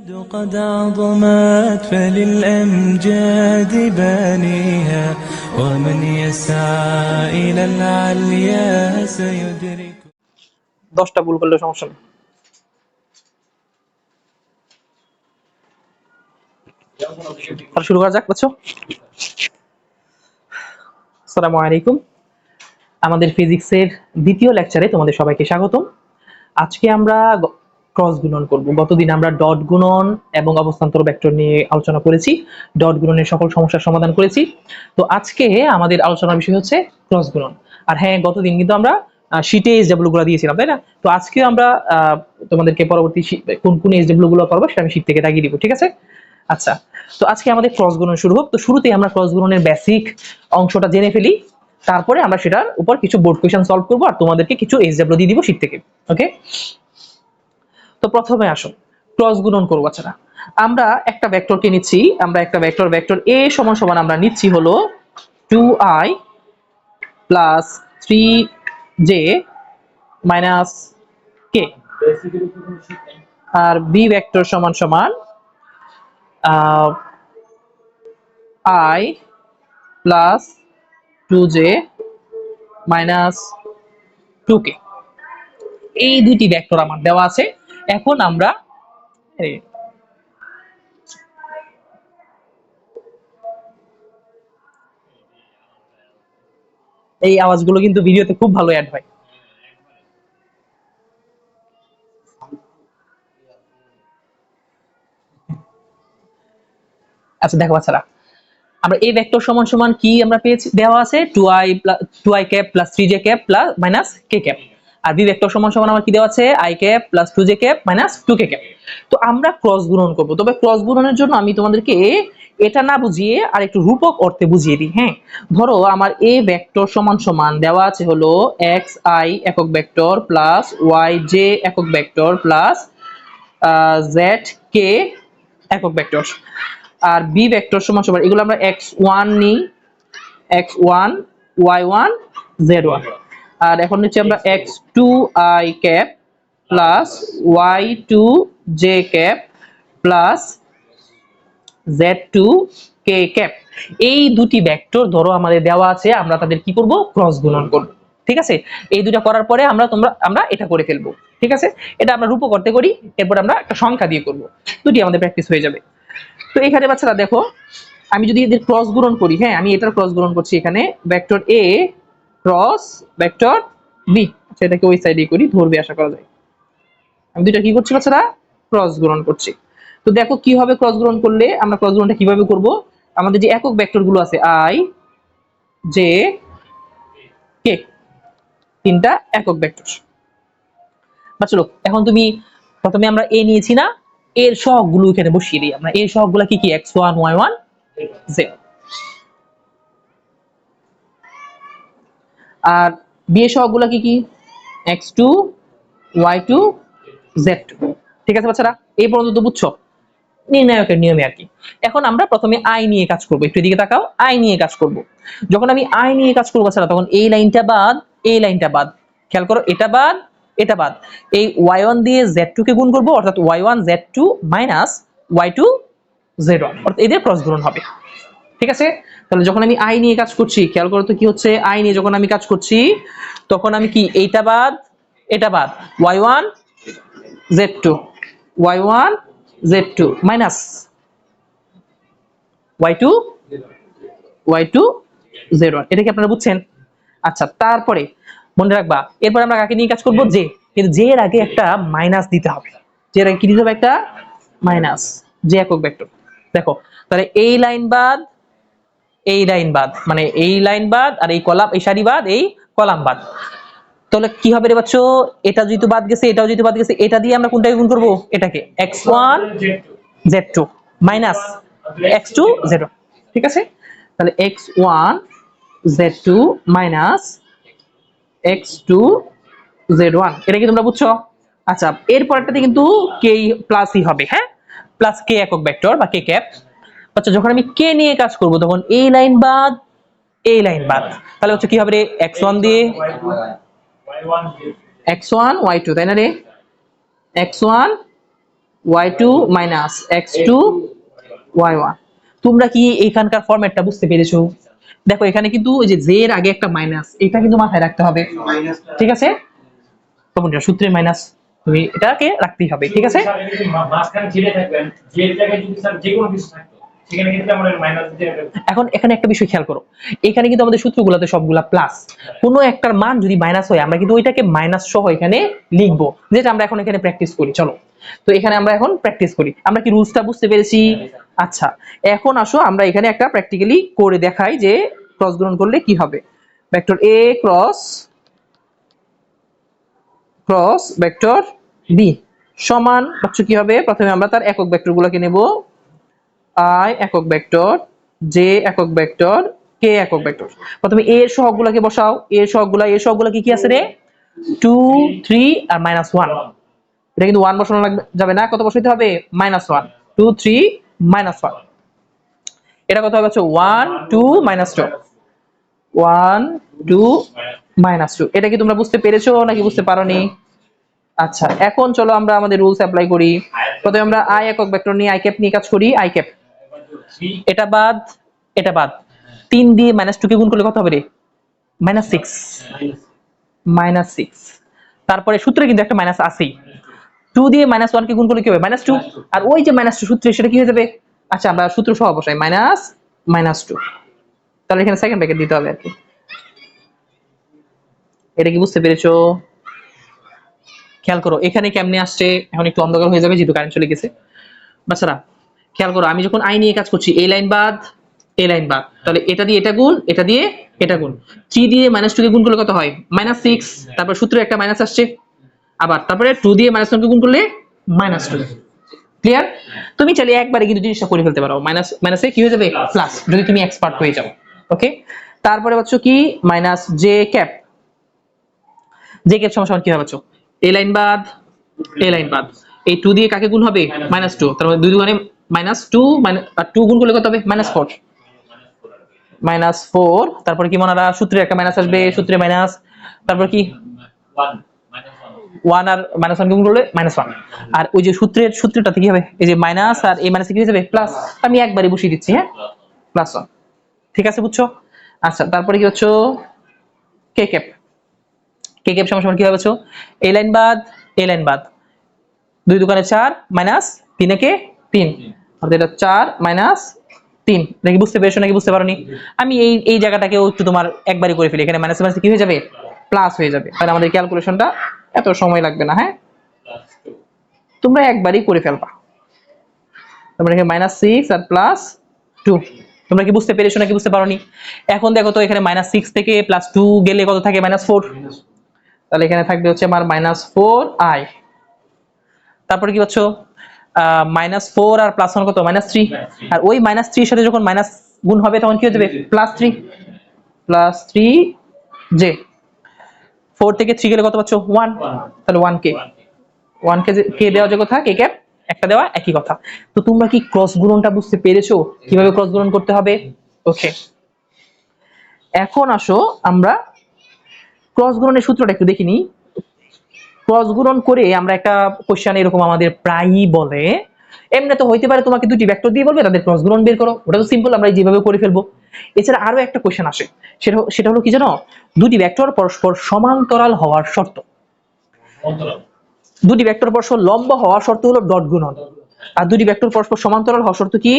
قد عظمت فللأمجاد بانيها ومن يسعى إلى العليا سيدرك 10টা ভুল করলে সমস্যা নেই। শুরু করা যাক। বুঝছো? আসসালামু আলাইকুম। আমাদের ফিজিক্সের দ্বিতীয় লেকচারে তোমাদের সবাইকে স্বাগতম। আজকে আমরা ক্রস গুণন করব। গতদিন আমরা ডট গুণন এবং অবস্থান্তর ভেক্টর নিয়ে আলোচনা করেছি, ডট গুণনের সকল সমস্যার সমাধান করেছি। তো আজকে আমাদের আলোচনার বিষয় হচ্ছে ক্রস গুণন। আর হ্যাঁ, গতদিন কিন্তু আমরা শীটে এসডব্লিউ গুলো দিয়েছিলাম, তাই না? তো আজকে আমরা তোমাদেরকে পরবর্তী কোন কোন এসডব্লিউ গুলো করবো সেটা আমি শীট থেকে দাগিয়ে দিব, ঠিক আছে? আচ্ছা, তো আজকে আমাদের ক্রস গুণন শুরু হোক। তো শুরুতেই আমরা ক্রস গুণনের বেসিক অংশটা জেনে ফেলি, তারপরে আমরা সেটার উপর কিছু বোর্ড কোয়েশ্চেন সলভ করবো আর তোমাদেরকে কিছু এসডব্লিউ দিয়ে দিব শীট থেকে। ওকে, তো প্রথমে আসো ক্রস গুণন করবো। বাচ্চারা, আমরা একটা ভেক্টরকে নিচ্ছি, আমরা একটা ভেক্টর a সমান সমান আমরা নিচ্ছি হলো 2i plus 3j minus k, আর b ভেক্টর সমান সমান i plus 2j minus 2k। এই দুটি ভেক্টর আমার দেওয়া আছে। এখন আমরা এই আওয়াজগুলো কিন্তু ভিডিওতে খুব ভালো অ্যাড হয়। আচ্ছা দেখো বাচ্চারা, আমরা এই ভেক্টর সমান সমান কি আমরা পেয়েছি, দেওয়া আছে 2i cap plus 3j cap plus minus k cap, আর বি ভেক্টর সমান সমান আমার কি দেওয়া আছে i cap plus 2j cap minus 2k cap. তো আমরা ক্রস গুণন করব, তবে ক্রস গুণনের জন্য আমি তোমাদেরকে এটা না বুঝিয়ে আর একটু রূপক অর্থে বুঝিয়ে দিই। হ্যাঁ, ধরো আমার a ভেক্টর সমান সমান দেওয়া আছে হলো xi একক ভেক্টর প্লাস yj একক ভেক্টর প্লাস zk একক ভেক্টর, আর বি ভেক্টর সমান সমান এগুলো আমরা x1 নিই, x1 y1 z1, আর এখন নিচ্ছি আমরা x2i cap plus y2j cap plus z2k cap. এই দুটি ভেক্টর ধরো আমাদের দেওয়া আছে, আমরা তাদের কি করব, ক্রস গুণন করব। ঠিক আছে, এই দুটো করার পরে আমরা এটা করে ফেলবো। ঠিক আছে, এটা আমরা রূপক করতে করি, এরপর আমরা একটা সংখ্যা দিয়ে করব, দুটি আমাদের প্র্যাকটিস হয়ে যাবে। তো এখানে বাচ্চারা দেখো, আমি যদি এদের ক্রস গুণন করি, হ্যাঁ আমি এটার ক্রস গুণন করছি, এখানে vector a cross vector b, সেটাকে ওই সাইডে করি, ধরবে আশা করা যায়। আমি দুইটা কি করছি বাচ্চারা, ক্রস গুণন করছি। তো দেখো কি হবে ক্রস গুণন করলে, আমরা ক্রস গুণনটা কিভাবে করব, আমাদের যে একক ভেক্টর গুলো আছে i j k, তিনটা একক ভেক্টর। বাচ্চা লোক, এখন তুমি প্রথমে আমরা a নিয়েছি না, এর সহগগুলো এখানে বসিয়ে দিই আমরা। এর সহগগুলো কি কি, x1 y1 z, আর বি এর সহগগুলো কি কি, x2 y2 z2। ঠিক আছে বাচ্চারা, এই পর্যন্ত তো বুঝছো নির্ণায়কের নিয়মে আর কি। এখন আমরা প্রথমে i নিয়ে কাজ করব, একটু এদিকে তাকাও, i নিয়ে কাজ করব। যখন আমি i নিয়ে কাজ করব বাচ্চারা, তখন এই লাইনটা বাদ, এই লাইনটা বাদ, খেয়াল করো, এটা বাদ, এটা বাদ, এই y1 দিয়ে z2 কে গুণ করব, অর্থাৎ y1 z2 minus y2 z1, অর্থাৎ এদের ক্রস গুণন হবে। ঠিক আছে, তাহলে যখন আমি i নিয়ে কাজ করছি, খেয়াল করো তো কি হচ্ছে, i নিয়ে যখন আমি কাজ করছি তখন আমি কি, এইটা বাদ, এটা বাদ, y1 z2 y1 z2 minus y2 y2 z1, এটা কি আপনারা বুঝছেন? আচ্ছা, তারপরে মনে রাখবা, এরপর আমরা কাকে নিয়ে কাজ করব, j, কিন্তু j এর আগে একটা মাইনাস দিতে হবে। j এর আগে কি দিতে হবে, একটা মাইনাস, j একক ভেক্টর। দেখো, তাহলে এই লাইন বাদ, এই লাইন বাদ, মানে এই লাইন বাদ আর এই কলাম, এই সারি বাদ, এই কলাম বাদ, তাহলে কি হবে রে বাচ্চো, এটা যেহেতু বাদ গেছে, এটাও যেহেতু বাদ গেছে, এটা দিয়ে আমরা কোনটাকে গুণ করব, এটাকে x1 z2 minus x2 z1। ঠিক আছে, তাহলে x1 z2 minus x2 z1, এটা কি তোমরা বুঝছো? আচ্ছা, এর পরেরটাতে কিন্তু k প্লাসই হবে, হ্যাঁ প্লাস k একক ভেক্টর বা k ক্যাপ। আচ্ছা, যখন আমি k নিয়ে কাজ করব তখন এই লাইন বাদ, এই লাইন বাদ, তাহলে হচ্ছে কি হবে রে, x1 দিয়ে x1 y2, তাই না রে, x1 y2 minus x2 y1। তোমরা কি এইখানকার ফরম্যাটটা বুঝতে পেরেছো? দেখো এখানে কিন্তু ওই যে j এর আগে একটা মাইনাস, এটা কিন্তু মাথায় রাখতে হবে, ঠিক আছে? তোমরা সূত্রের মাইনাস তুমি এটাকে রাখতেই হবে, ঠিক আছে? মাঝখানে ছেড়ে থাকবেন, যে জায়গায় যদি স্যার যে কোনো কিছু থাকতো সেখানে কিন্তু আমরা মাইনাস দিয়ে এখন এখানে একটা বিষয় খেয়াল করো, এখানে কিন্তু আমাদের সূত্রগুলোতে সবগুলা প্লাস, কোনো একটার মান যদি মাইনাস হয় আমরা কিন্তু ওইটাকে মাইনাস সহ এখানে লিখবো, যেটা আমরা এখন এখানে প্র্যাকটিস করি। চলো তো এখানে আমরা এখন প্র্যাকটিস করি। আমরা কি রুলসটা বুঝতে পেরেছি? আচ্ছা, এখন আসো আমরা এখানে একটা প্র্যাকটিক্যালি করে দেখাই যে ক্রস গুণন করলে কি হবে। Vector a cross vector b সমান হচ্ছে কি হবে, প্রথমে আমরা তার একক ভেক্টরগুলোকে নেব, i একক ভেক্টর, j একক ভেক্টর, k একক ভেক্টর। প্রথমে a এর সহগগুলোকে বসাও, a এর সহগগুলো কি কি আছে রে? 2 3 আর -1। এটা কিন্তু 1 বসানো যাবে না, কত বসাইতে হবে? -1। 2 3 -1। এটা কত হবে? 1 2 -2। 1 2 -2। এটা কি তোমরা বুঝতে পেরেছো নাকি বুঝতে পারোনি? আচ্ছা, এখন চলো আমরা আমাদের রুলস অ্যাপ্লাই করি। প্রথমে আমরা i একক ভেক্টর নিয়ে i ক্যাপ নিয়ে কাজ করি। i ক্যাপ, এটা বাদ, এটা বাদ, 3 দিয়ে -2 কে গুণ করলে কত হবে রে? -6। -6। তারপরে সূত্রে কিন্তু একটা মাইনাস আছেই, 2 দিয়ে -1 কে গুণ করলে কি হবে? -2। আর ওই যে -2 সূত্রে সেটা কি হয়ে যাবে? আচ্ছা, আমরা সূত্র সহ বসাই, -2। তাহলে এখানে সেকেন্ড ব্র্যাকেট দিতে হবে আর কি। এটা কি বুঝতে পেরেছো? খেয়াল করো এখানে কেমনে আসছে, এখন একটু অন্ধকার হয়ে যাবে যেহেতু কারেন্ট চলে গেছে। বাচ্চারা খেয়াল করো, আমি যখন আই নিয়ে কাজ করছি, এই লাইন বাদ, এই লাইন বাদ, তাহলে এটা দিয়ে এটা গুণ, এটা দিয়ে এটা গুণ, 3 দিয়ে -2 কে গুণ করলে কত হয়? -6। তারপর সূত্রে একটা মাইনাস আসছে, আবার তারপরে 2 দিয়ে -1 কে গুণ করলে -2। ক্লিয়ার? তুমি চাইলে একবারে কিন্তু জিনিসটা করে ফেলতে পারো, মাইনাসে কি হয়ে যাবে? প্লাস, যদি তুমি এক্সপার্ট হয়ে যাও। ওকে, তারপরে হচ্ছে কি j ক্যাপ, সমান কি হবে? এই লাইন বাদ, এই লাইন বাদ, এই 2 দিয়ে কাকে গুণ হবে? -2। তার মানে 2 দুগুণে -2 আর 2 গুণ করলে কত হবে? -4। -4। তারপরে কি মনে রাখা, সূত্রে একটা মাইনাস আসবে, সূত্রে মাইনাস, তারপর কি 1 আর -1 গুণ করলে -1। আর ওই যে সূত্রটাতে কি হবে? এই যে মাইনাস আর এই মাইনাসে কি হয়ে যাবে? প্লাস। আমি একবারই বসিয়ে দিচ্ছি, হ্যাঁ, +1। ঠিক আছে, বুঝছো? আচ্ছা, তারপরে কি হচ্ছে কে ক্যাপ, সমান কি হবে? এই লাইন বাদ, এই লাইন বাদ, 2 দুগুণে 4 -3 একে 3, অর্থাৎ এটা 4 -3। দেখি বুঝতে পেরেছো নাকি বুঝতে পারোনি? আমি এই জায়গাটাকেও একটু তোমার একবারই করে ফেলি, এখানে মাইনাস মাইনাস কি হয়ে যাবে? প্লাস হয়ে যাবে। তাহলে আমাদের ক্যালকুলেশনটা এত সময় লাগবে না, হ্যাঁ, তোমরা একবারই করে ফেলবা। তারপরে এখানে -6 আর +2। তোমরা কি বুঝতে পেরেছো নাকি বুঝতে পারোনি? এখন দেখো তো, এখানে -6 থেকে +2 গেলে কত থাকে? -4। তাহলে এখানে থাকবে হচ্ছে আমার -4i। তারপরে কি হচ্ছে -4 আর +1 কত? -3। আর ওই -3 এর সাথে যখন মাইনাস গুণ হবে তখন কি হয়ে যাবে? +3। +3j। 4 থেকে 3 গেলে কত পাচ্ছ? 1। তাহলে 1k। 1k কে দেওয়া যে কথা, কে ক্যাপ একটা দেওয়া, একই কথা। তো তোমরা কি ক্রস গুণনটা বুঝতে পেরেছো কিভাবে ক্রস গুণন করতে হবে? ওকে, এখন আসো আমরা ক্রস গুণনের সূত্রটা একটু দেখে নিই। ক্রস গুণন করে আমরা একটা কোশ্চেন এরকম আমাদের প্রায়ই বলে, এমনি তো হইতে পারে তোমাকে দুটি ভেক্টর দিয়ে বলবে তাদের ক্রস গুণন বের করো, ওটা তো সিম্পল, আমরা যেভাবে করে ফেলবো। এছাড়া আরো একটা কোশ্চেন আসে, সেটা হলো কি জানো? দুটি ভেক্টর পরস্পর সমান্তরাল হওয়ার শর্ত। দুটি ভেক্টর পরস্পর লম্ব হওয়ার শর্ত হলো ডট গুণন, আর দুটি ভেক্টর পরস্পর সমান্তরাল হওয়ার শর্ত কি?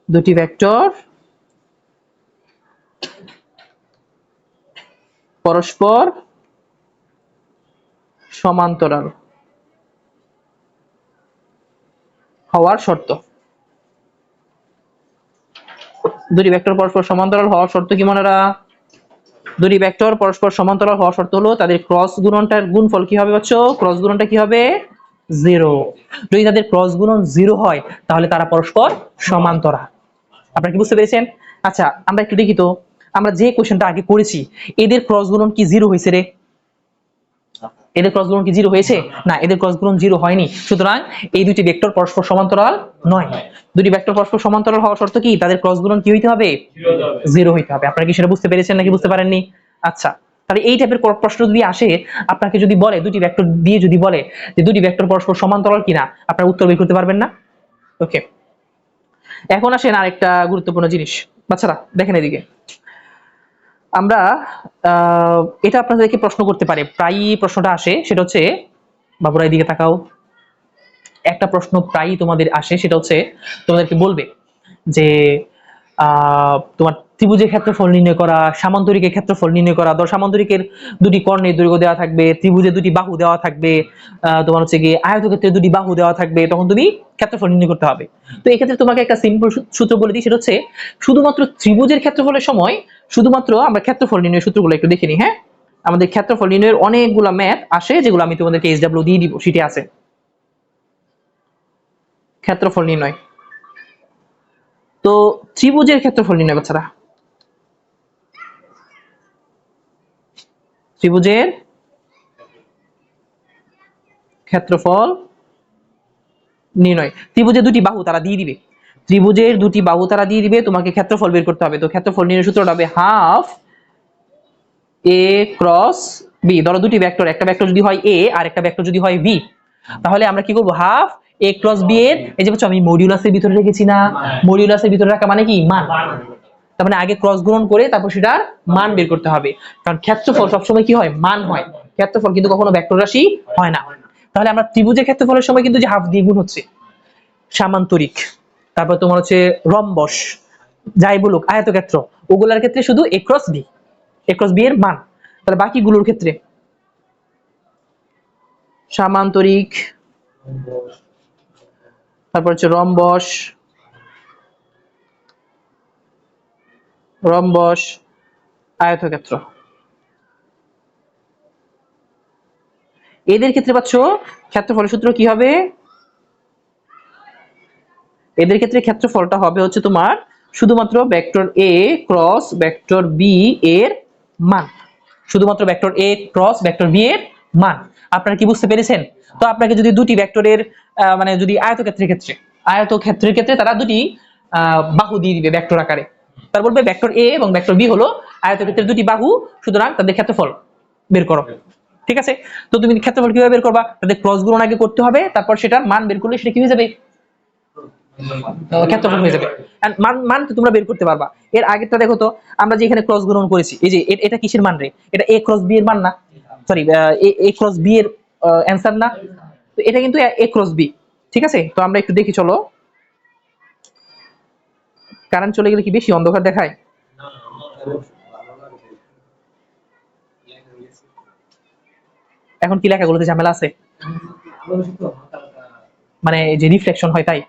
দুটি ভেক্টর পরস্পর সমান্তরাল হওয়ার শর্ত। দুটি ভেক্টর পরস্পর সমান্তরাল হওয়ার শর্ত কি মনে রাখা? দুটি ভেক্টর পরস্পর সমান্তরাল হওয়ার শর্ত হলো তাদের ক্রস গুণনটার গুণফল কি হবে? ক্রস গুণনটা কি হবে? 0। যদি তাদের ক্রস গুণন 0 হয় তাহলে তারা পরস্পর সমান্তরাল। আপনারা কি বুঝতে পেরেছেন? আচ্ছা, আমরা একটু দেখি তো, আমরা যে কোশ্চেনটা আগে করেছি এদের ক্রস গুণন কি 0 হয়েছে রে? এদের ক্রস গুণন কি 0 হয়েছে? না, এদের ক্রস গুণন 0 হয়নি। সুতরাং এই দুটি ভেক্টর পরস্পর সমান্তরাল নয়। দুটি ভেক্টর পরস্পর সমান্তরাল হওয়ার শর্ত কি? তাদের ক্রস গুণন কি হইতে হবে? 0 হইতে হবে। আপনারা কি সেটা বুঝতে পেরেছেন নাকি বুঝতে পারেননি? আচ্ছা, তাহলে এই টাইপের প্রশ্ন যদি আসে, আপনাকে যদি বলে দুটি ভেক্টর দিয়ে যদি বলে যে দুটি ভেক্টর পরস্পর সমান্তরাল কিনা, আপনারা উত্তর বের করতে পারবেন না। ওকে, এখন আসেন আরেকটা গুরুত্বপূর্ণ জিনিস। বাচ্চারা দেখেন এদিকে, আমরা এটা আপনাদেরকে প্রশ্ন করতে পারে, প্রায়ই প্রশ্নটা আসে, সেটা হচ্ছে, বাবুরা এদিকে তাকাও, একটা প্রশ্ন প্রায়ই তোমাদের আসে, সেটা হচ্ছে তোমাদেরকে বলবে যে তোমার ত্রিভুজের ক্ষেত্রফল নির্ণয় করা, সামান্তরিকের ক্ষেত্রফল নির্ণয় করা। ধর সামান্তরিকের দুটি কর্ণের দৈর্ঘ্য দেওয়া থাকবে, ত্রিভুজের দুটি বাহু দেওয়া থাকবে, তোমার হচ্ছে গিয়ে আয়তক্ষেত্রের দুটি বাহু দেওয়া থাকবে, তখন তুমি ক্ষেত্রফল নির্ণয় করতে হবে। তো এই ক্ষেত্রে তোমাকে একটা সিম্পল সূত্র বলে দিই, সেটা হচ্ছে শুধুমাত্র ত্রিভুজের ক্ষেত্রফলের সময় শুধুমাত্র আমরা ক্ষেত্রফল নির্ণয়ের সূত্রগুলো একটু দেখে নিই। হ্যাঁ, আমাদের ক্ষেত্রফল নির্ণয়ের অনেকগুলো ম্যাথ আসে, যেগুলো আমি তোমাদেরকে SW দিয়ে দিব, সেটি আছে ক্ষেত্রফল নির্ণয়। তো ত্রিভুজের ক্ষেত্রফল নির্ণয় বাচ্চারা, ত্রিভুজের ক্ষেত্রফল নির্ণয়, ত্রিভুজের দুটি বাহু তারা দিয়ে দিবে, ত্রিভুজের দুটি বাহু তারা দিয়ে দিবে, তোমাকে ক্ষেত্রফল বের করতে হবে। তো ক্ষেত্রফল নির্ণয় সূত্রটা হবে হাফ a ক্রস b। ধরো দুটি ভেক্টর, একটা ভেক্টর যদি হয় a আর একটা ভেক্টর যদি হয় b, তাহলে আমরা কি করব, হাফ a ক্রস b এর, এই যে বলছো আমি মডিউলাসের ভিতরে রেখেছি না, মডিউলাসের ভিতরে রাখা মানে কি, মান। তার মানে আগে ক্রস গুণন করে তারপর সেটার মান বের করতে হবে, কারণ ক্ষেত্রফল সবসময় কি হয়, মান হয়, ক্ষেত্রফল কিন্তু কখনো ভেক্টর রাশি হয় না। তাহলে আমরা ত্রিভুজের ক্ষেত্রফলের সময় কিন্তু যে হাফ দিয়ে গুণ হচ্ছে, সামান্তরিক, তারপর তোমার হচ্ছে রম্বস, যাই বলুক, আয়তক্ষেত্র, ওগুলার ক্ষেত্রে শুধু a cross b, a cross b এর মান। তাহলে বাকিগুলোর ক্ষেত্রে সামান্তরিক, তারপর হচ্ছে রম্বস, রম্বস, আয়তক্ষেত্র, এদের ক্ষেত্রে পাচ্ছ ক্ষেত্রফলের সূত্র কি হবে, এদের ক্ষেত্রে ক্ষেত্রফলটা হবে হচ্ছে তোমার শুধুমাত্র vector a cross vector b এর মান, শুধুমাত্র vector a cross vector b এর মান। আপনারা কি বুঝতে পেরেছেন? তো আপনাকে যদি দুটি ভেক্টরের মানে যদি আয়তক্ষেত্রের ক্ষেত্রে তারা দুটি বাহু দিয়ে দিবে ভেক্টর আকারে, তার বলবে ভেক্টর a এবং ভেক্টর b হলো আয়তক্ষেত্রের দুটি বাহু, সুতরাং তাদের ক্ষেত্রফল বের করো। ঠিক আছে, তো তুমি ক্ষেত্রফল কিভাবে বের করবা, তাদের ক্রস গুণন আগে করতে হবে, তারপর সেটার মান বের করলে সেটা কি হয়ে যাবে, ক্ষেত্রফল হয়ে যাবে। মান মান তো তোমরা বের করতে পারবা। এর আগেরটা দেখো তো, আমরা যে এখানে ক্রস গুণন করেছি, এই যে এটা কিসের মান রে, এটা a ক্রস b এর মান না, সরি a ক্রস b এর অ্যানসার না, তো এটা কিন্তু a ক্রস b। ঠিক আছে, তো আমরা একটু দেখি, চলো, কারেন্ট চলে গেলে কি বেশি অন্ধকার দেখায়? এখন কি লেখাগুলোতে ঝামেলা আছে, মানে যে রিফ্লেকশন হয় তাই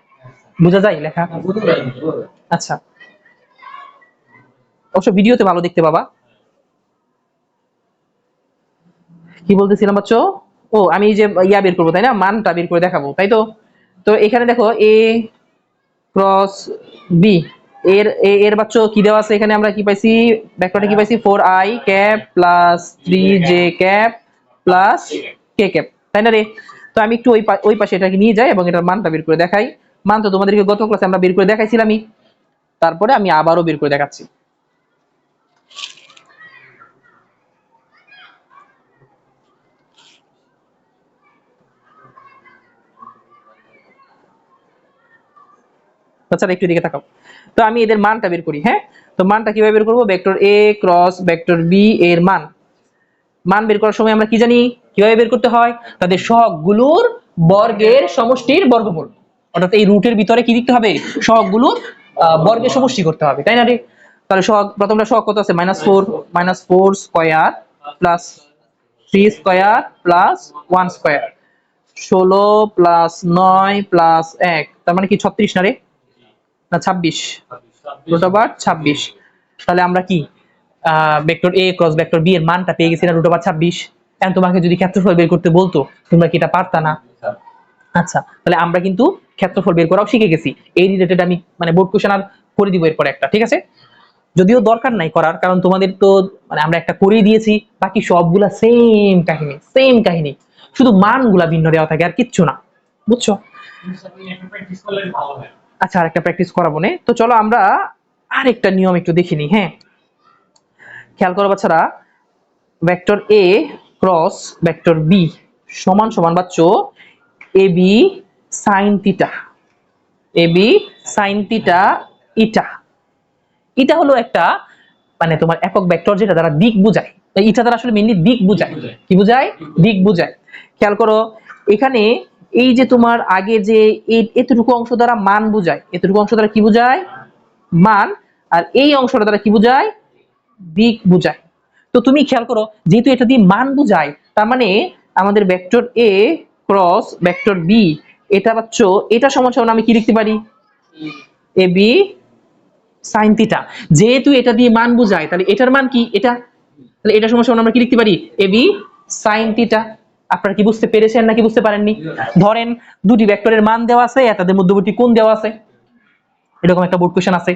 বোঝা যায় লেখা? আচ্ছা, অবশ্য ভিডিওতে ভালো দেখতে পাবা। কি বলতেছিলাম বাচ্চো, ও আমি যে ইয়া বের করবো তাই না, মানটা বের করে দেখাবো, তাই তো। তো এখানে দেখো a ক্রস b এর এর বাচ্চো কি দেওয়া আছে, এখানে আমরা কি পাইছি, ভেক্টরটা কি পাইছি, 4i cap plus 3j cap plus k cap, তাই না রে? তো আমি একটু ওই পাশে এটাকে নিয়ে যাই এবং এটার মানটা বের করে দেখাই। মান তো তোমাদেরকে গত ক্লাসে আমরা বের করে দেখাইছিলামই, তারপরে আমি আবারও বের করে দেখাচ্ছি। বাচ্চারা একটু দিকে তাকাও, তো আমি এদের মানটা বের করি। হ্যাঁ, তো মানটা কিভাবে বের করবো, vector a cross vector b এর মান বের করার সময় আমরা কি জানি, কিভাবে বের করতে হয়, তাদের সহগগুলোর বর্গের সমষ্টির বর্গমূল, অর্থাৎ এই রুটের ভিতরে কি লিখতে হবে, সহগগুলোর বর্গের সমষ্টি করতে হবে, তাই না রে? তাহলে সহগ, প্রথমটা সহগ কত আছে, -4 square plus 3 square plus 1 square, 16 plus 9 plus 1, তার মানে কি 36 না রে, না 26, √26। তাহলে আমরা কি vector a cross vector b এর মানটা পেয়ে গেছি না, √26। এখন তোমাকে যদি ক্ষেত্রফল বের করতে বলতো, তোমরা কি এটা পারতা না? আচ্ছা, তাহলে আমরা কিন্তু ক্ষেত্রফল বের করাও শিখে গেছি। এই রিলেটেড আমি মানে বোর্ড কোশ্চেন আর করে দিব এরপর একটা, ঠিক আছে? যদিও দরকার নাই করার, কারণ তোমাদের তো মানে আমরা একটা করেই দিয়েছি, বাকি সবগুলা সেম কাহিনী, শুধু মানগুলা ভিন্ন দেওয়া থাকে আর কিচ্ছু না, বুঝছো? আচ্ছা, আর একটা প্র্যাকটিস করাবো নে। তো চলো আমরা আরেকটা নিয়ম একটু দেখিনি। হ্যাঁ, খেয়াল করো বাচ্চারা, ভেক্টর এ ক্রস ভেক্টর বি সমান সমান বাচ্চ A B sine theta, A B sine theta ইটা। এটা হলো একটা মানে তোমার একক ভেক্টর যেটা দ্বারা দিক বোঝায়। এটা দ্বারা আসলে মেইনলি দিক বোঝায়। কি বোঝায়? দিক বোঝায়। খেয়াল করো এখানে এই যে তোমার আগে যে এতটুকু অংশ দ্বারা মান বোঝায়, এতটুকু অংশ দ্বারা কি বোঝায়? মান। আর এই অংশটা দ্বারা কি বোঝায়? দিক বোঝায়। তো তুমি খেয়াল করো যেহেতু এটা দিয়ে মান বোঝায়, তার মানে আমাদের ভেক্টর এ ক্রস ভেক্টর বি এটা পাচ্ছ, এটা সমান সমান আমি কি লিখতে পারি? A B sine theta. যেহেতু এটা দিয়ে মান বোঝায় তাহলে এটার মান কি? এটা। তাহলে এটা সমান সমান আমরা কি লিখতে পারি? A B sine theta. আপনারা কি বুঝতে পেরেছেন নাকি বুঝতে পারেননি? ধরেন দুটি ভেক্টরের মান দেওয়া আছে, তাদের মধ্যবর্তী কোণ দেওয়া আছে, এরকম একটা বোর্ড কোশ্চেন আছে।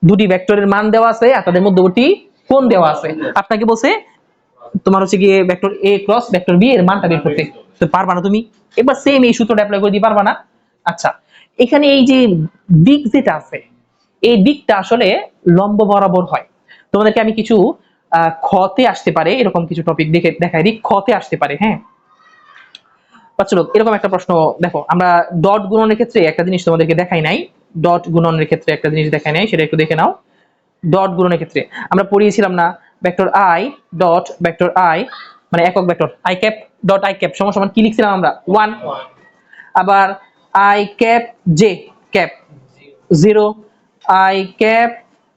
দুটি ভেক্টরের মান দেওয়া আছে আর তাদের মধ্যবর্তী কোণ দেওয়া আছে। আপনাকে বলছে তোমার হচ্ছে গিয়ে ভেক্টর এ ক্রস ভেক্টর বি এর মানটা বের করতে। তো পারবা না তুমি? একবার সেম এই সূত্রটা অ্যাপ্লাই করে দিতে পারবা না? আচ্ছা, এখানে এই যে দিক যেটা আছে, এই দিকটা আসলে লম্ব বরাবর হয়। তোমাদেরকে আমি কিছু খতে আসতে পারে এরকম কিছু টপিক দেখে দেখাই দিই, খতে আসতে পারে। হ্যাঁ চলো এরকম একটা প্রশ্ন দেখো, আমরা ডট গুণনের ক্ষেত্রে একটা জিনিস তোমাদেরকে দেখাই নাই, ডট গুণনের ক্ষেত্রে একটা জিনিস দেখাই নাই, সেটা একটু দেখে নাও। ডট গুণনের ক্ষেত্রে আমরা পড়িয়েছিলাম না vector I dot vector I মানে একক vector I cap dot I cap সমান সমান কি লিখছিলাম আমরা? 1। আবার I cap J cap 0, I cap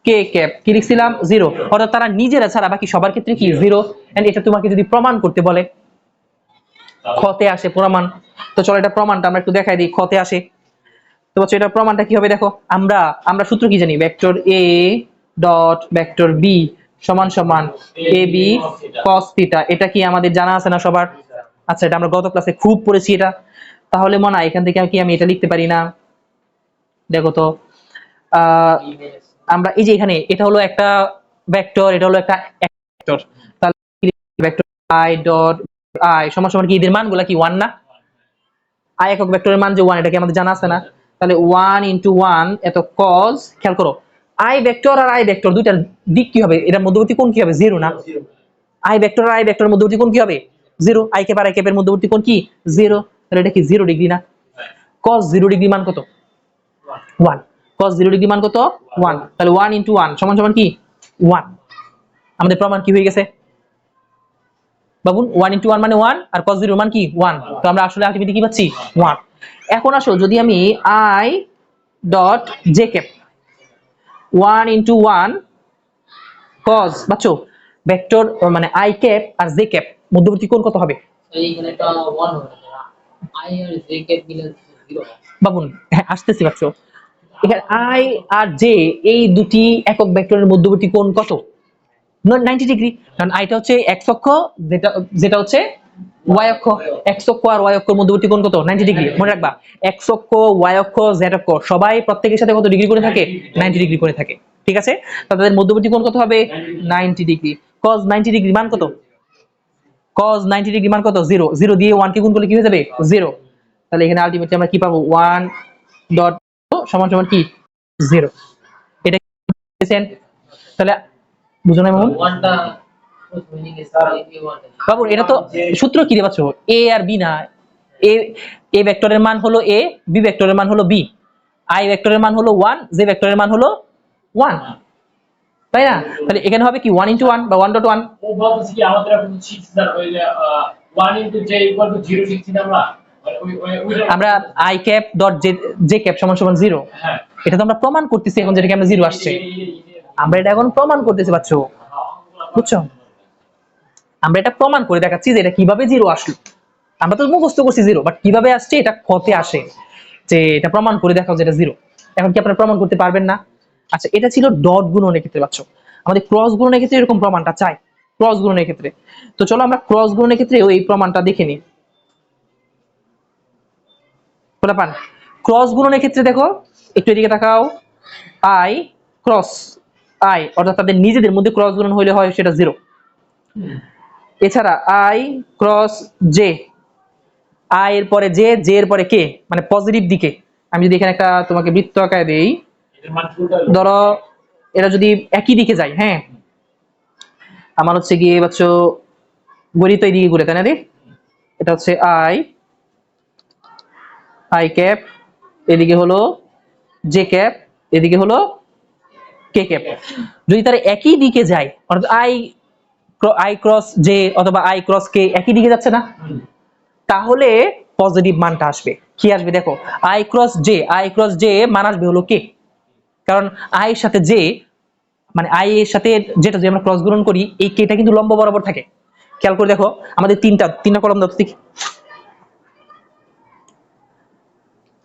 K cap কি লিখছিলাম? 0। অর্থাৎ তারা নিজেরা ছাড়া বাকি সবার ক্ষেত্রে কি 0। এন্ড এটা তোমাকে যদি প্রমাণ করতে বলে, খতে আসে প্রমাণ। তো চলো এটা প্রমাণটা আমরা একটু দেখাই দিই, খতে আসে। তো হচ্ছে এটা প্রমাণটা কি হবে দেখো, আমরা সূত্র কি জানি? Vector A dot vector B সমান সমান এ বি কস থিটা। এটা কি আমাদের জানা আছে না সবার? আচ্ছা, এটা আমরা গত ক্লাসে খুব পড়েছি এটা। তাহলে মনে হয় এখান থেকে কি আমি এটা লিখতে পারি না? দেখো তো আমরা এই যে এখানে এটা হলো একটা ভেক্টর, এটা হলো একটা ভেক্টর, তাহলে ভেক্টর আই ডট আই সমান সমান কি এদের মানগুলা কি 1 না? আই একক ভেক্টরের মান যে 1 এটা কি আমাদের জানা আছে না? তাহলে 1 * 1 এত cos, খেয়াল করো আই ভেক্টর আর আই ভেক্টর দুইটার দিক কি হবে? এটার মধ্যবর্তী কোণ কি হবে? 0 না? আই ভেক্টর আর আই ভেক্টরের মধ্যবর্তী কোণ কি হবে? 0। আই ক্যাপ আর আই ক্যাপের মধ্যবর্তী কোণ কি? 0। তাহলে এটা কি 0 ডিগ্রি না? cos 0 ডিগ্রি মান কত? 1। cos 0 ডিগ্রি মান কত? 1। তাহলে 1 * 1 সমান সমান কি? 1। আমাদের প্রমাণ কি হয়ে গেছে বাবুন? 1 * 1 মানে 1 আর cos 0 মান কি? 1। তো আমরা আসলে আলটিমেটলি কি পাচ্ছি? 1। এখন আসো যদি আমি i dot J cap 1 * 1 cos বাচ্চো ভেক্টর মানে i ক্যাপ আর জে ক্যাপ মধ্যবর্তী কোণ কত হবে? এইখানে একটা 1 হবে না, আই আর জে ক্যাপ মিলে 0 বাবুন হ্যাঁ আসতেছি বাচ্চো। এখানে i আর j এই দুটি একক ভেক্টরের মধ্যবর্তী কোণ কত? 90 ডিগ্রি। কারণ আইটা হচ্ছে x অক্ষ, যেটা হচ্ছে y অক্ষ। x অক্ষ আর y অক্ষের মধ্যবর্তী কোণ কত? 90 ডিগ্রি। মনে রাখবা x অক্ষ, y অক্ষ, z অক্ষ সবাই প্রত্যেকের সাথে কত ডিগ্রি করে থাকে? 90 ডিগ্রি করে থাকে। ঠিক আছে? তাদের মধ্যবর্তী কোণ কত হবে? 90 ডিগ্রি। cos 90 ডিগ্রি মান কত? cos 90 ডিগ্রি মান কত? 0। 0 দিয়ে 1 কে গুণ করলে কি হয়ে যাবে? 0। তাহলে এখানে আলটিমেটলি আমরা কি পাবো? 1 ডট সমান সমান কি? 0। এটা বুঝেছেন? তাহলে বুঝো না মামুন? 1টা মিনিং এর এই 1টা বাবু এটা তো সূত্র কি রে বাচ্চো? a আর b না? a ভেক্টরের মান হলো a, b ভেক্টরের মান হলো b, i ভেক্টরের মান হলো 1, j ভেক্টরের মান হলো 1, তাই না? তাহলে এখানে হবে কি 1 * 1 বা 1.1। ও বলতেছে কি আমাদের এখন শিখছি ওই যে 1 * j = 0 শিখছি না আমরা? মানে আমরা i cap dot j cap সমান সমান 0। হ্যাঁ এটা তো আমরা প্রমাণ করতেছি এখন, যেটাকে আমরা 0 আসছে আমরা এটা এখন প্রমাণ করতেছি বাচ্চো, বুঝছো? আমরা এটা প্রমাণ করে দেখাচ্ছি যে এটা কিভাবে 0 আসলো। আমরা তো মুখস্থ করছি 0, বাট কিভাবে আসছে এটা খতে আসে, যে এটা প্রমাণ করে দেখাও যে এটা 0। এখন কি আপনারা প্রমাণ করতে পারবেন না? আচ্ছা, এটা ছিল ডট গুণনের ক্ষেত্রে বাচ্চো। আমাদের ক্রস গুণনের ক্ষেত্রে এরকম প্রমাণটা চাই, ক্রস গুণনের ক্ষেত্রে। তো চলো আমরা ক্রস গুণনের ক্ষেত্রে এই প্রমাণটা দেখে নিই। পান ক্রস গুণনের ক্ষেত্রে দেখো একটু এদিকে তাকাও, আই ক্রস আই অর্থাৎ তাদের নিজেদের মধ্যে ক্রস গুণন হইলে হয় সেটা 0। এছাড়া আই ক্রস জে, আই এর পরে জে, জে এর পরে কে, মানে পজিটিভ দিকে। আমি যদি এখানে একটা তোমাকে বৃত্ত আঁকায় দেই, এর মান উল্টা ধরো এরা যদি একই দিকে যায়, হ্যাঁ আমার হচ্ছে গিয়ে বাচ্চো গড়ি তো এইদিকে ঘুরে, তাই না রে? এটা হচ্ছে আই ক্যাপ, এদিকে হলো জে ক্যাপ, এদিকে হলো কে ক্যাপ। যদি তারা একই দিকে যায়, অর্থাৎ আই ক্রস জে অথবা আই ক্রস কে একই দিকে যাচ্ছে না, তাহলে পজিটিভ মানটা আসবে। কি আসবে দেখো, আই ক্রস জে মান আসবে হলো কে, কারণ আই এর সাথে জে মানে আই এর সাথে যেটা যদি আমরা ক্রস গুণন করি, এই কেটা কিন্তু লম্ব বরাবর থাকে। খেয়াল করে দেখো, আমাদের তিনটা কলম দাও ঠিক।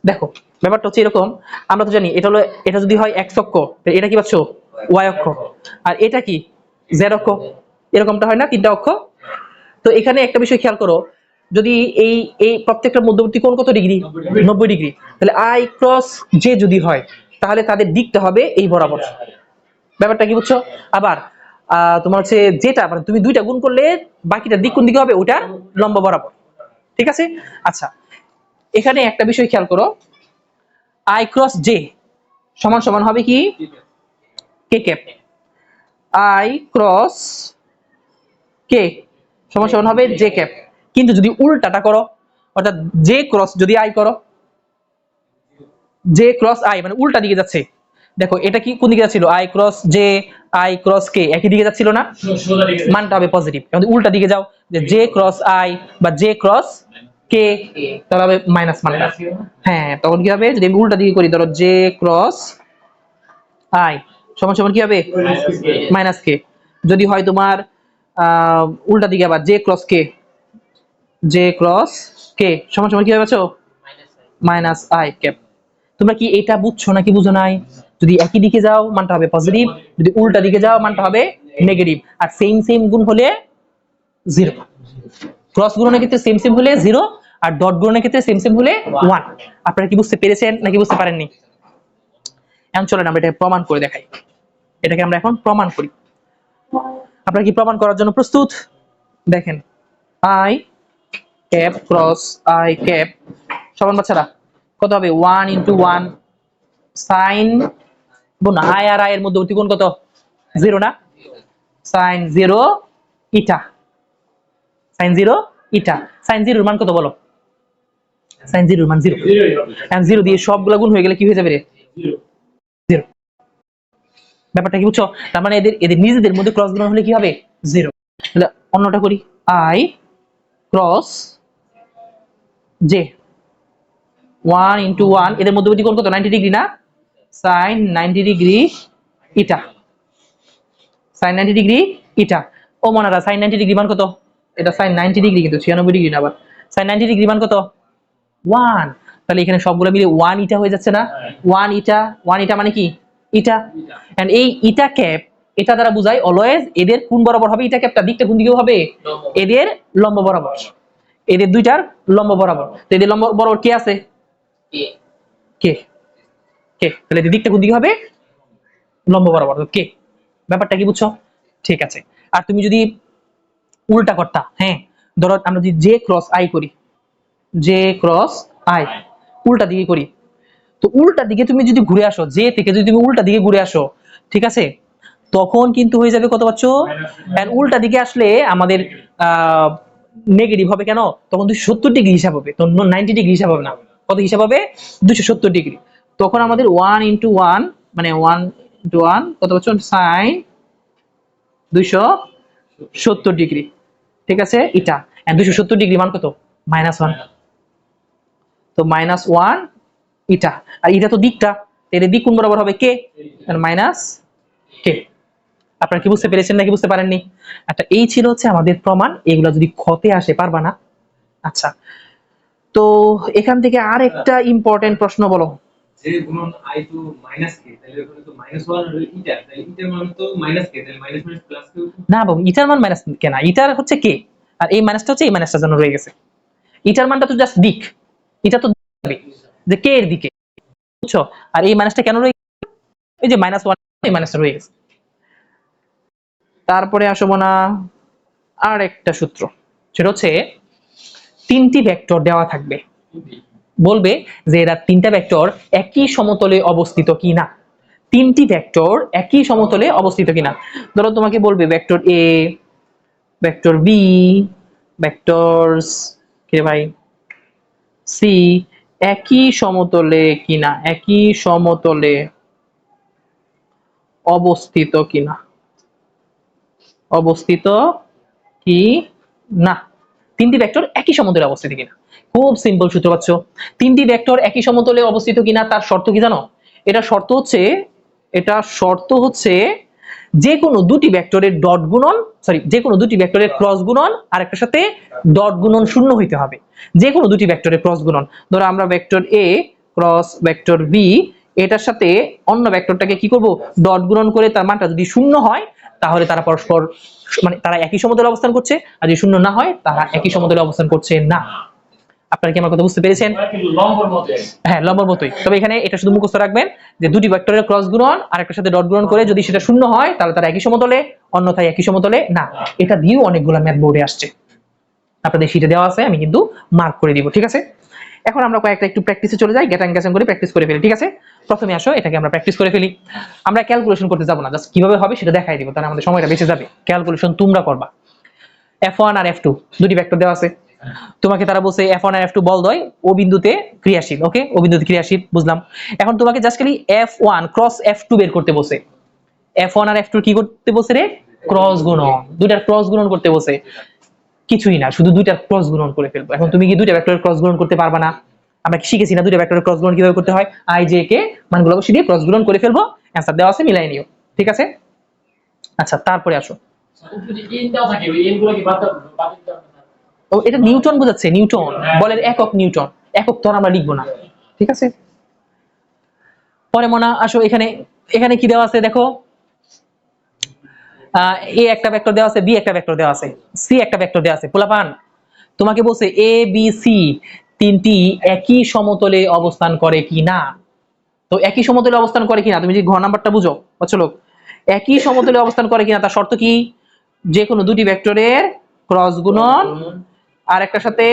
দেখো ব্যাপারটা হচ্ছে এরকম, আমরা তো জানি এটা যদি হয় এক্স অক্ষ, এটা কি পাচ্ছ ওয়াই অক্ষ, আর এটা কি জেড অক্ষ, এরকমটা হয় না তিনটা অক্ষ। তো এখানে একটা বিষয় খেয়াল করো, যদি এই এই প্রত্যেকটা মধ্যবর্তী কোণ কত ডিগ্রি, 90 ডিগ্রি, তাহলে আই ক্রস জে যদি হয় তাহলে তাদের দিকটা হবে এই বরাবর। ব্যাপারটা কি বুঝছো? আবার তোমার হচ্ছে যেটা মানে তুমি দুইটা গুণ করলে বাকিটা দিক কোন দিকে হবে, ওটা লম্ব বরাবর। ঠিক আছে? আচ্ছা, এখানে একটা বিষয় খেয়াল করো, আই ক্রস জে সমান সমান হবে কি কে ক্যাপ, আই ক্রস কে সমান সমান হবে জে ক্যাপ। কিন্তু যদি উল্টাটা করো, অর্থাৎ জে ক্রস যদি আই করো, জে ক্রস আই মানে উল্টা দিকে যাচ্ছে। দেখো এটা কি কোন দিকে যাচ্ছিল, I cross J I cross কে একই দিকে যাচ্ছিল না, মানটা হবে পজিটিভ। যদি উল্টা দিকে যাও, যে জে ক্রস আই বা জে ক্রস কে, তাহলে হবে মাইনাস মানটা। হ্যাঁ, তখন কি হবে যদি আমি উল্টা দিকে করি, ধরো জে ক্রস আই সমান সমান কি হবে মাইনাস কে। যদি হয় তোমার উল্টা দিকে আবার জে ক্রস কে সমান সমান কি হবে বাচ্চা, মাইনাস আই ক্যাপ। তোমরা কি এটা বুঝছো নাকি বুঝো নাই? যদি একই দিকে যাও মানটা হবে পজিটিভ, যদি উল্টা দিকে যাও মানটা হবে নেগেটিভ। আর সেম গুণ হলে 0, ক্রস গুণনের ক্ষেত্রে সেম হলে 0, আর ডট গুণনের ক্ষেত্রে সেম হলে 1। আপনারা কি বুঝতে পেরেছেন নাকি বুঝতে পারেননি? এখন চলেন আমরা এটা প্রমাণ করে দেখাই। এটাকে আমরা এখন প্রমাণ করি। আপনারা কি প্রমাণ করার জন্য প্রস্তুত? দেখেন, I cap cross I cap সমান বাচ্চারা কত হবে, 1 × 1 সাইন বোন আই আর আই এর মধ্যবর্তী কোণ কত, 0 না, সাইন 0 ইটা, সাইন 0 ইটা। সাইন 0 এর মান কত বলো, সাইন 0 এর মান 0। এন্ড 0 দিয়ে সবগুলা গুণ হয়ে গেলে কি হয়ে যাবে রে, 0। ব্যাপারটা কি বুঝছো? তার মানে এদের নিজেদের মধ্যে ক্রস গুণ হলে কি হবে, 0। তাহলে অন্যটা করি, আই ক্রস জে 1 × 1 এদের মধ্যবর্তী কোণ কত, 90 ডিগ্রি না, সাইন 90 ডিগ্রি ইটা, সাইন 90 ডিগ্রি ইটা। ও মনারা সাইন 90 ডিগ্রি মান কত, এটা সাইন 90 ডিগ্রি কিন্তু 96 ডিগ্রি না, আবার সাইন 90 ডিগ্রি মান কত 1। তাহলে এখানে সবগুলো মিলে 1 ইটা হয়ে যাচ্ছে না, 1 ইটা মানে কি ইটা। এন্ড এই ইটা ক্যাপ এটা দ্বারা বোঝায় অলওয়েজ এদের কোন বরাবর হবে, ইটা ক্যাপটা দিকটা কোন দিকে হবে, এদের লম্ব বরাবর, এদের দুইটার লম্ব বরাবর। তো এদের লম্ব বরাবর কে আছে, কে তাহলে এদের দিকটা কোন দিকে হবে, লম্ব বরাবর কে। ব্যাপারটা কি বুঝছো? ঠিক আছে। আর তুমি যদি উল্টা করতা, হ্যাঁ ধরো আমরা যদি জে ক্রস আই করি, জে ক্রস আই উল্টা দিকে করি, তো উল্টা দিকে তুমি যদি ঘুরে আসো, জে থেকে যদি তুমি উল্টা দিকে ঘুরে আসো, ঠিক আছে, তখন কিন্তু হয়ে যাবে কত পাচ্ছ, এন্ড উল্টা দিকে আসলে আমাদের নেগেটিভ হবে কেন, তখন 270 ডিগ্রি হিসাব হবে, তখন 90 ডিগ্রি হিসাব হবে না, কত হিসাব হবে 270 ডিগ্রি। তখন আমাদের 1 × 1 মানে 1 × 1 কত পাচ্ছ, সাইন 270 ডিগ্রি, ঠিক আছে এটা। এন্ড 270 ডিগ্রি মান কত, -1। তো -1 এটা, আর এটা তো দিকটা, এর দিক কোন বরাবর হবে, কে, আর মাইনাস কে। আপনারা কি বুঝতে পেরেছেন নাকি বুঝতে পারেননি? আচ্ছা, এই ছিল হচ্ছে আমাদের প্রমাণ। এগুলো যদি ক্ষতে আসে পারবা না। আচ্ছা, তো এখান থেকে আর একটা ইম্পর্টেন্ট প্রশ্ন বলো, যে গুণন i টু মাইনাস k, তাহলে ওখানে তো -1 হলো ইটা, তাহলে ইটার মান তো মাইনাস k, তাহলে মাইনাস মাইনাস প্লাস কে। না বাবু, ইটার মান মাইনাস কে না, ইটার হচ্ছে কে, আর এই মাইনাসটা হচ্ছে এই মাইনাসটার জন্য রয়ে গেছে। ইটার মানটা তো জাস্ট দিক, এটা তো যে কে এর দিকে, বুঝছো? আর এই মাইনাসটা কেন রয়ে গেছে, এই যে -1 এই মাইনাসটা রয়ে গেছে। তারপরে আসবো না আর একটা সূত্র, সেটা হচ্ছে 3টি ভেক্টর দেওয়া থাকবে, বলবে যে এরা 3টা ভেক্টর একই সমতলে অবস্থিত কিনা, 3টি ভেক্টর একই সমতলে অবস্থিত কিনা। ধরো তোমাকে বলবে ভেক্টর এ, ভেক্টর বি, ভেক্টরস কি রে ভাই সি একই সমতলে কিনা, একই সমতলে অবস্থিত কিনা, অবস্থিত কি না। তিনটি ভেক্টর একই সমতলে অবস্থিত কিনা। খুব সিম্পল সূত্র পাচ্ছ। তিনটি ভেক্টর একই সমতলে অবস্থিত কিনা তার শর্ত কি জানো? এটা শর্ত হচ্ছে যে কোনো দুটি ভেক্টরের ডট গুণন, সরি যে কোনো দুটি ভেক্টরের ক্রস গুণন আর একটা সাথে ডট গুণন শূন্য হইতে হবে। যে কোনো দুটি ভেক্টরের ক্রস গুণন, ধরো আমরা ভেক্টর এ ক্রস ভেক্টর বি, এটার সাথে অন্য ভেক্টরটাকে কি করব, ডট গুণন করে তার মানটা যদি শূন্য হয় তাহলে তারা পরস্পর মানে তারা একই সমতলে অবস্থান করছে, আর যদি শূন্য না হয় তারা একই সমতলে অবস্থান করছে না। আপনারা কি আমার কথা বুঝতে পেরেছেন? হ্যাঁ, লম্বর মতোই, তবে এখানে এটা শুধু মুখস্থ রাখবেন যে দুটি ভেক্টরের ক্রস গুণন আর একটা সাথে ডট গুণন করে যদি সেটা শূন্য হয় তাহলে তারা একই সমতলে, অন্যথায় একই সমতলে না। এটা দিয়েও অনেকগুলো ম্যাথ বোর্ডে আসছে, আপনাদের শীটে দেওয়া আছে, আমি কিন্তু মার্ক করে দিব, ঠিক আছে? এখন আমরা কয়েকটা একটু প্র্যাকটিসে চলে যাই, গ্যাটাং গ্যাচাং করে প্র্যাকটিস করে ফেলি, ঠিক আছে? প্রথমে আসো এটাকে আমরা প্র্যাকটিস করে ফেলি। আমরা ক্যালকুলেশন করতে যাব না, জাস্ট কিভাবে হবে সেটা দেখাই দিব, তাহলে আমাদের সময়টা বেঁচে যাবে। ক্যালকুলেশন তোমরা করবা। f1 আর f2 দুটি ভেক্টর দেওয়া আছে, তোমাকে তারা বলছে f1 আর f2 বল দ্বয় ও বিন্দুতে ক্রিয়াশীল। ওকে, ও বিন্দুতে ক্রিয়াশীল বুঝলাম। এখন তোমাকে জাস্ট খালি f1 ক্রস f2 বের করতে বলছে। f1 আর f2 কি করতে বলছে রে? ক্রস গুণন, দুইটার ক্রস গুণন করতে বলছে। কিছুই না, শুধু দুইটার ক্রস গুণন করে ফেলবো। এখন তুমি কি দুইটা ভেক্টরের ক্রস গুণন করতে পারবা না? আমরা কি শিখেছি না দুইটা ভেক্টরের ক্রস গুণন কিভাবে করতে হয়? i j কে মানগুলো বসিয়ে দিয়ে ক্রস গুণন করে ফেলবো, অ্যানসার দেওয়া আছে, মিলাই নিও, ঠিক আছে? আচ্ছা, তারপরে আসো। ও এটা নিউটন বোঝাচ্ছে, নিউটন বলের একক, নিউটন একক তো আমরা লিখবো না, ঠিক আছে? পরে মনে আসো, এখানে এখানে কি দেওয়া আছে দেখো, এ একটা ভেক্টর দেওয়া আছে, বি একটা ভেক্টর দেওয়া আছে, সি একটা ভেক্টর দেওয়া আছে। পোলাপান তোমাকে বলছে এ বি সি তিনটি একই সমতলে অবস্থান করে কি না। তো একই সমতলে অবস্থান করে কিনা, তুমি যদি ঘ নাম্বারটা বুঝো বুঝছো লোক, একই সমতলে অবস্থান করে কিনা তার শর্ত কি? যে কোনো দুটি ভেক্টরের ক্রস গুণন আর একটা সাথে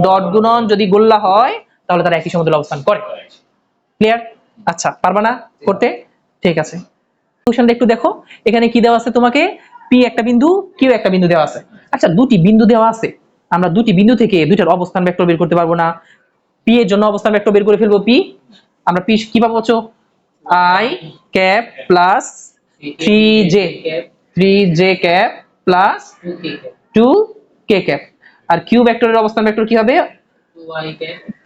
ডট গুণন যদি গোল্লা হয় তাহলে তারা একই সমতলে অবস্থান করে। ক্লিয়ার? আচ্ছা, পারবা না করতে? ঠিক আছে, কোশ্চেনটা একটু দেখো। এখানে কি দেওয়া আছে তোমাকে? পি একটা বিন্দু, কিউ একটা বিন্দু দেওয়া আছে। আচ্ছা, দুটি বিন্দু দেওয়া আছে, আমরা দুটি বিন্দু থেকে দুইটার অবস্থান ভেক্টর বের করতে পারবো না? পি এর জন্য অবস্থান ভেক্টর বের করে ফেলবো। পি আমরা পি কি পাবো বলছো? i cap plus 3j, 3j cap plus 2k cap. আর কিউ ভেক্টরের অবস্থান ভেক্টর কি হবে?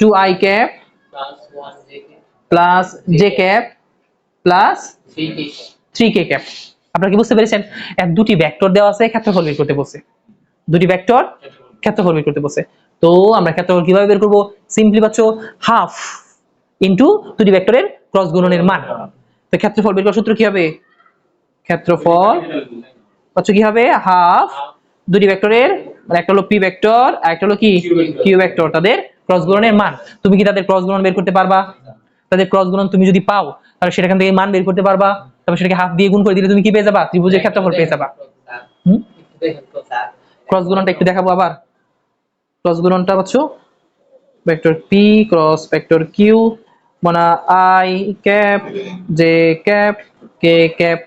2i cap plus j cap plus 3k cap. আপনারা কি বুঝতে পেরেছেন? এক দুটি ভেক্টর দেওয়া আছে, ক্ষেত্রফল বের করতে বলছে। দুটি ভেক্টর ক্ষেত্রফল বের করতে বলছে। তো আমরা ক্ষেত্রফল কিভাবে বের করব? সিম্পলি পাচ্ছ হাফ ইনটু দুটি ভেক্টরের ক্রস গুণনের মান। তো ক্ষেত্রফল বের করার সূত্র কি হবে? ক্ষেত্রফল পাচ্ছ কি হবে? হাফ দুটি ভেক্টরের, মানে একটা হলো পি ভেক্টর আর একটা হলো কি কিউ ভেক্টর, তাদের ক্রস গুণনের মান। তুমি কি তাদের ক্রস গুণন বের করতে পারবা? তাদের ক্রস গুণন তুমি যদি পাও তাহলে সেখান থেকে মান বের করতে পারবা, তারপর সেটাকে হাফ দিয়ে গুণ করে দিলে তুমি কি পেয়ে যাবা? ত্রিভুজের ক্ষেত্রফল পেয়ে যাবা। ক্রস গুণনটা একটু দেখাবো আবার। ক্রস গুণনটা পাচ্ছ vector P cross vector Q মানে I cap J cap K cap.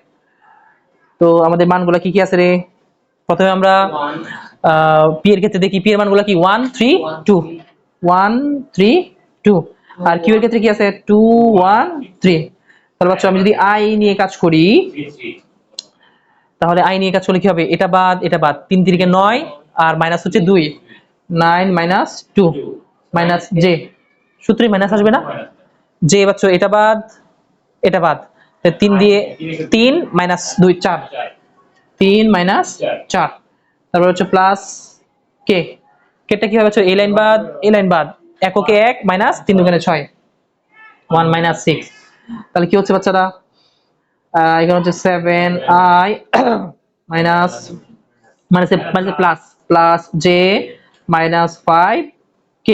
তো আমাদের মানগুলো কি কি আছে রে? প্রথমে আমরা পি এর ক্ষেত্রে দেখি, পি এর মানগুলো কি 1 3 2, 1 3 2, আর কিউ এর ক্ষেত্রে কি আছে 2 1 3। তাহলে বাচ্চা আমি যদি আই নিয়ে কাজ করি, তাহলে আই নিয়ে কাজ করলে কি হবে? এটা বাদ এটা বাদ, 3 3 9 আর মাইনাস হচ্ছে 2, 9 মাইনাস 2 মাইনাস জে, সূত্রে মাইনাস আসবে না? জে বাচ্চা এটা বাদ এটা বাদ, 3 দিয়ে 3 মাইনাস 2 4, 3 মাইনাস 4, তারপর হচ্ছে প্লাস কে। কেটা কি হবে? এ লাইন বাদ এ লাইন বাদ, এককে 1 মাইনাস 3 দুগুণে 6, 1 মাইনাস 6। তাহলে কি হচ্ছে বাচ্চারা? এখানে হচ্ছে 7i minus plus plus J minus 5k।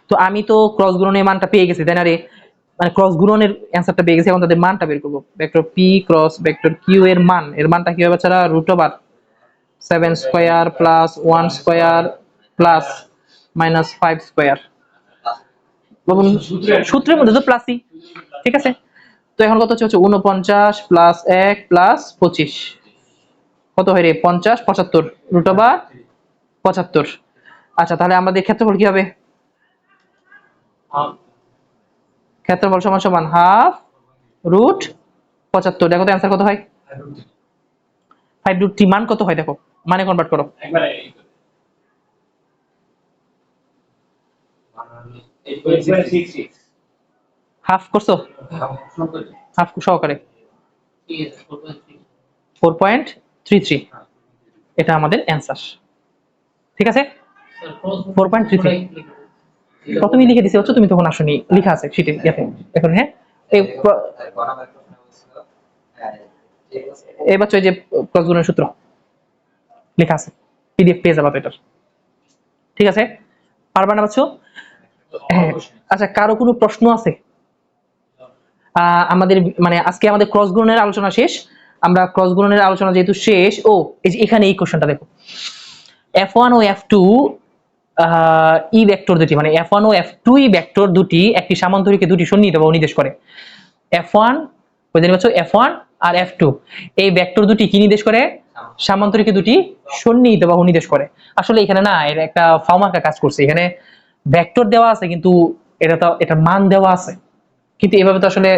তো আমি তো ক্রস গুণনের মানটা পেয়ে গেছি, তাই না রে? মানে ক্রস গুণনের অ্যানসারটা পেয়ে গেছি, এখন তাদের মানটা বের করব। Vector P cross vector Q এর মান, এর মানটা কি হবে বাচ্চারা? √7 square plus 1 square plus minus 5 square. সূত্রের মধ্যে তো প্লাসই, ঠিক আছে? তো এখন কত হচ্ছে 49 প্লাস 1 প্লাস 25, কত হয় রে? 50 75 রুট ওভার 75। আচ্ছা, তাহলে আমাদের ক্ষেত্রফল কি হবে? ক্ষেত্রফল সমান সমান হাফ রুট 75। দেখো তো অ্যান্সার কত হয়? 5√3 মান কত হয় দেখো, মানে কনভার্ট করো। একবারে 8.66 হাফ করছো? হাফ সহকারে ঠিক আছে 4.3 4.33, এটা আমাদের অ্যান্সার। ঠিক আছে, স্যার ক্রস 4.33 প্রথমেই লিখে দিছে হচ্ছে, তুমি তখন আসনি, লেখা আছে শিটে ইয়াতে এখন। হ্যাঁ, এবার এই যে ক্রস গুণনের সূত্র লেখা আছে, পিডিএফ পেয়ে যাবে এটার। ঠিক আছে, পারবা না বাচ্চো? হ্যাঁ। আচ্ছা, কারো কোনো প্রশ্ন আছে? আমাদের মানে আজকে আমাদের ক্রস গুণনের আলোচনা শেষ। আমরা ক্রস গুণনের আলোচনা যেহেতু শেষ, ও এই যে এখানে এই কোশ্চেনটা দেখো, f1 ও f2 ই ভেক্টর দুটি, মানে f1 ও f2 ই ভেক্টর দুটি একটি সামান্তরিকে দুটি সন্নিহিত বা নির্দেশ করে। f1 বুঝতে পারছো, f1 আর f2 এই ভেক্টর দুটি কি নির্দেশ করে? সামান্তরিকে দুটি সন্নিহিত বাহু নির্দেশ করে। আসলে এখানে না, এটা একটা ফার্মার্কা কাজ করছে। এখানে ভেক্টর দেওয়া আছে কিন্তু এটার মান দেওয়া আছে, কিন্তু এভাবে তো আসলে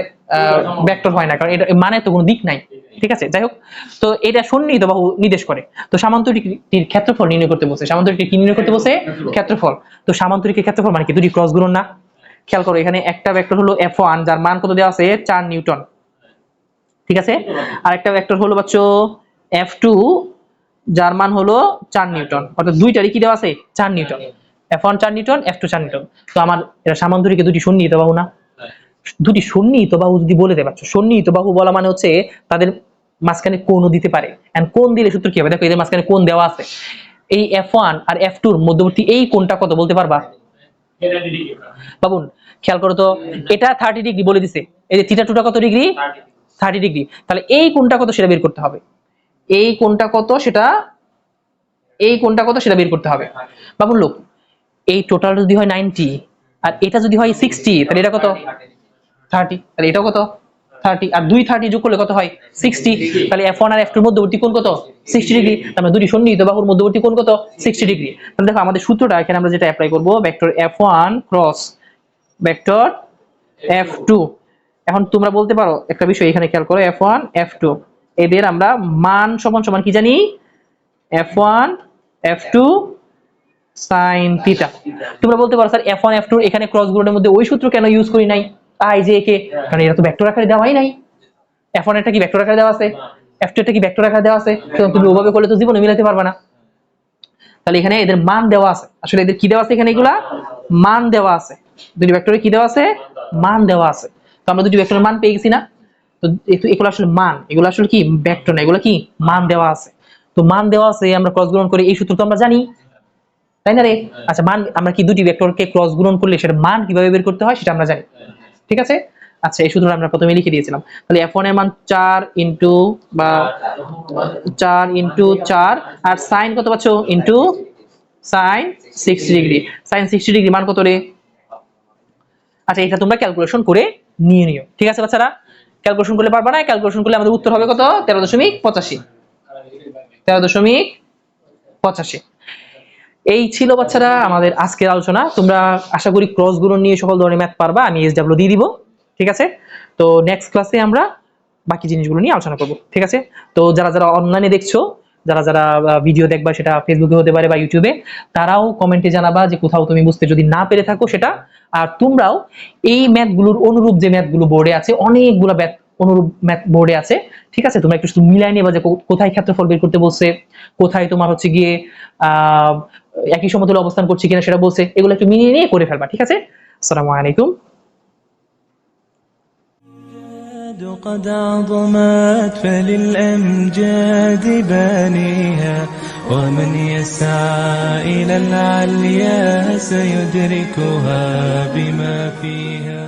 ভেক্টর হয় না, কারণ এটা মানে তো কোনো দিক নাই। ঠিক আছে, যাই হোক, তো এটা সন্নিহিত বাহু নির্দেশ করে। তো সামান্তরিকটির ক্ষেত্রফল নির্ণয় করতে বলছে। সামান্তরিকটি কি নির্ণয় করতে বলছে? ক্ষেত্রফল। তো সামান্তরিকের ক্ষেত্রফল মানে কি? দুটি ক্রস গুণন না? খেয়াল করো, এখানে একটা ভেক্টর হলো f1 যার মান কত দেওয়া আছে? 4 নিউটন। ঠিক আছে, আর একটা ভেক্টর হলো বাচ্চো f2 যার মান হলো 4 নিউটন, অর্থাৎ দুইটারই কি দেওয়া আছে? 4 Newton. f1 4 Newton, f2 4 Newton. তো আমার এটা সামান্তরিকে দুটি সন্নিহিত বাহু না? দুটি সন্নিহিত বাহু যদি বলে দেয় বাচ্চা, সন্নিহিত বাহু বলা মানে হচ্ছে তাদের মাঝখানে কোণও দিতে পারে। এন্ড কোণ দিলে সূত্র কি হবে? দেখো, এদের মাঝখানে কোণ দেওয়া আছে। এই f1 আর f2 এর মধ্যবর্তী এই কোণটা কত বলতে পারবা বাবুন? খেয়াল করো তো, এটা 30 ডিগ্রি বলে দিছে। এই যে থিটা 2টা কত ডিগ্রি? 30 ডিগ্রি। তাহলে এই কোণটা কত সেটা বের করতে হবে। এই কোণটা কত সেটা, এই কোণটা কত সেটা বের করতে হবে বাবুন। লোক, এই টোটাল যদি হয় 90 আর এটা যদি হয় 60, তাহলে এটা কত? 30। তাহলে এটাও কত? 30। আর 2 30 যোগ করলে কত হয়? 60। তাহলে f1 আর f2 এর মধ্যবর্তী কোণ কত? 60 ডিগ্রি। তার মানে দুটি সন্নিহিত বাহুর মধ্যবর্তী কোণ কত? 60 ডিগ্রি। তাহলে দেখো আমাদের সূত্রটা এখানে আমরা যেটা অ্যাপ্লাই করব, vector f1 cross vector f2। এখন তোমরা বলতে পারো একটা বিষয়, এখানে খেয়াল করো, f1 f2 এদের আমরা মান সমান সমান কি জানি? f1 f2 sin theta. তোমরা বলতে পারো স্যার f1 f2 এখানে ক্রস গুণনের মধ্যে ওই সূত্র কেন ইউজ করি নাই? আই যে কে, কারণ এটা তো ভেক্টর আকারে দেওয়াই নাই। f1 এটা কি ভেক্টর আকারে দেওয়া আছে? f2 এটা কি ভেক্টর আকারে দেওয়া আছে? তুমি ওভাবে করলে তো জীবনে মিলাতে পারবে না। তাহলে এখানে এদের মান দেওয়া আছে। আসলে এদের কি দেওয়া আছে? এখানে এগুলা মান দেওয়া আছে। দুটি ভেক্টরে কি দেওয়া আছে? মান দেওয়া আছে। তো আমরা দুটি ভেক্টরের মান পেয়ে গেছি না? তো এগুলো আসলে মান, এগুলো আসলে কি ভেক্টর না, এগুলো কি মান দেওয়া আছে। তো মান দেওয়া আছে, আমরা ক্রস গুণন করে এই সূত্র তো আমরা জানি, তাই না রে? আচ্ছা, মান আমরা কি দুটি ভেক্টরকে ক্রস গুণন করলে সেটা মান কিভাবে বের করতে হয় সেটা আমরা জানি। ঠিক আছে, আচ্ছা, এই সূত্রটা আমরা প্রথমে লিখে দিয়েছিলাম। তাহলে f1 এর মান 4 ইনটু 4 আর sin কত পাচ্ছ? Into sin 60 degree. sin 60 degree মান কত রে? আচ্ছা, এটা তোমরা ক্যালকুলেশন করে নিয়ে নিও। ঠিক আছে বাচ্চারা, ক্যালকুলেশন করলে পারবা না? ক্যালকুলেশন করলে আমাদের উত্তর হবে কত? 13.85। 13.85। এই ছিল বাচ্চারা আমাদের আজকের আলোচনা। তোমরা আশা করি ক্রস গুণন নিয়ে সকল ধরনের ম্যাথ পারবা, আমি SW দিয়ে দিব। ঠিক আছে, তো নেক্সট ক্লাসে আমরা বাকি জিনিসগুলো নিয়ে আলোচনা করব। ঠিক আছে, তো যারা যারা অনলাইনে দেখছো, যারা যারা ভিডিও দেখবা, সেটা ফেসবুকে হতে পারে বা ইউটিউবে, তারাও কমেন্টে জানাবা যে কোথাও তুমি বুঝতে যদি না পেরে থাকো সেটা। আর তোমরাও এই ম্যাথগুলোর অনুরূপ যে ম্যাথগুলো বোর্ডে আছে, অনেকগুলো অনুরূপ ম্যাথ বোর্ডে আছে। ঠিক আছে, তোমরা একটু শুধু মিলাই নেবা যে কোথায় ক্ষেত্রফল বের করতে বলছে, কোথায় তোমার হচ্ছে গিয়ে একই সমতলে অবস্থান করছে কিনা সেটা বলছে, এগুলো একটু মিলিয়ে নিয়ে করে ফেলবা। ঠিক আছে, আসসালামু আলাইকুম। قد عظمت فللأمجاد بانيها ومن يسعى إلى العليا سيدركها بما فيها.